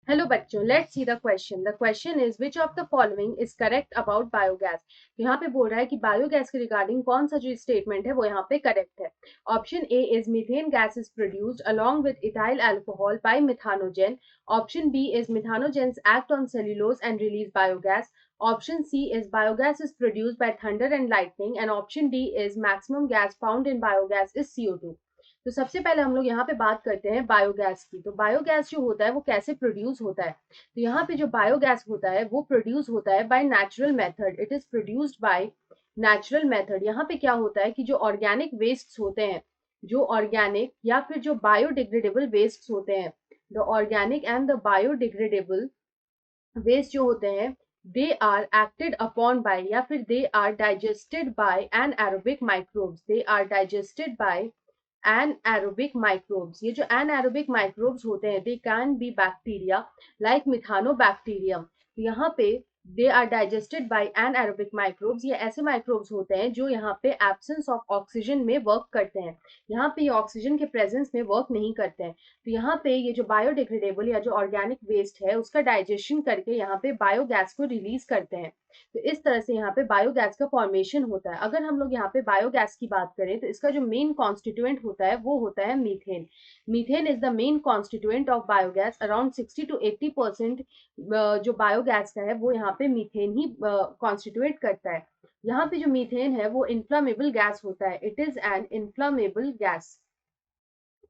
Hello बच्चों, let's see the question. The question is which of the following is correct about biogas. यहाँ पे बोल रहा है कि बायोगैस के रिगार्डिंग कौन सा जो स्टेटमेंट है वो यहाँ पे करेक्ट है। Option A is methane gas is produced along with ethyl alcohol by methanogen. Option B is methanogens act on cellulose and release biogas. Option C is biogas is produced by thunder and lightning and option D is maximum gas found in biogas is CO2। तो सबसे पहले हम लोग यहाँ पे बात करते हैं बायोगैस की। तो बायोगैस जो होता है वो कैसे प्रोड्यूस होता है। तो यहाँ पे जो बायोगैस होता है वो प्रोड्यूस होता है by natural method. It is produced by natural method. यहाँ पे क्या होता है कि जो ऑर्गेनिक वेस्ट होते हैं, जो ऑर्गेनिक या फिर जो बायोडिग्रेडेबल वेस्ट होते हैं, the organic and the biodegradable waste जो होते हैं, they are acted upon by या फिर they are digested by anaerobic microbes. They are digested by anaerobic microbes। ये जो anaerobic microbes होते हैं, they can be bacteria like methanobacterium। तो यहाँ पे they are digested by anaerobic microbes। ये ऐसे microbes होते हैं जो यहाँ पे absence of oxygen में work करते हैं। यहाँ पे ये ऑक्सीजन के प्रेजेंस में वर्क नहीं करते हैं। तो यहाँ पे ये जो बायोडिग्रेडेबल या जो ऑर्गेनिक वेस्ट है उसका डाइजेशन करके यहाँ पे बायोगैस को रिलीज करते हैं। तो इस तरह से यहाँ पे बायोगैस का फॉर्मेशन होता है। अगर हम लोग यहाँ पे बायोगैस की बात करें तो इसका जो मेन कॉन्स्टिट्यूएंट होता है वो होता है methane. Methane is the main constituent of biogas. Around 60 to 80% जो बायोगैस का है वो यहाँ पे मीथेन ही कॉन्स्टिट्यूएट करता है। यहाँ पे जो मीथेन है वो इन्फ्लामेबल गैस होता है। It is an inflammable gas.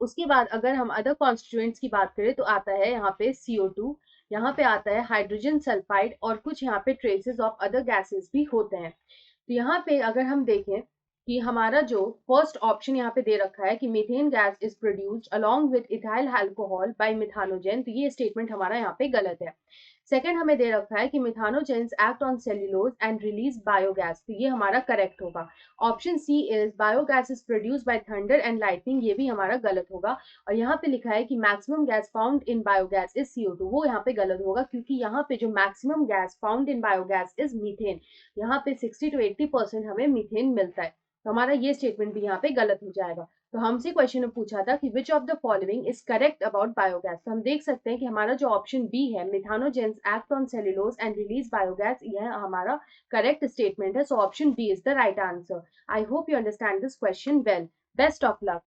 उसके बाद अगर हम अदर कॉन्स्टिट्यूएंट्स की बात करें तो आता है यहाँ पे CO2, यहाँ पे आता है हाइड्रोजन सल्फाइड और कुछ यहाँ पे ट्रेसेस ऑफ अदर गैसेस भी होते हैं। तो यहाँ पे अगर हम देखें कि हमारा जो फर्स्ट ऑप्शन यहाँ पे दे रखा है कि methane gas is produced along with ethyl alcohol by methanogen, तो ये स्टेटमेंट हमारा यहाँ पे गलत है। सेकंड हमें दे रखा है कि methanogens act on cellulose and release biogas, तो ये हमारा करेक्ट होगा। Option C is biogas is produced by thunder and lightning, ये भी हमारा गलत होगा। और यहाँ पे लिखा है कि maximum gas found in biogas is CO2, वो यहाँ पे गलत होगा क्योंकि यहाँ पे जो maximum gas found in biogas is methane. यहाँ पे 60 to 80% हमें मीथेन मिलता है। तो हमारा ये स्टेटमेंट भी यहाँ पे गलत हो जाएगा। तो हमसे क्वेश्चन में पूछा था कि which of the following is correct about biogas. तो हम देख सकते हैं कि हमारा जो ऑप्शन बी है, methanogens act on cellulose and release biogas, यह हमारा करेक्ट स्टेटमेंट है। So option B is the right answer. I hope you understand this question well. Best of luck.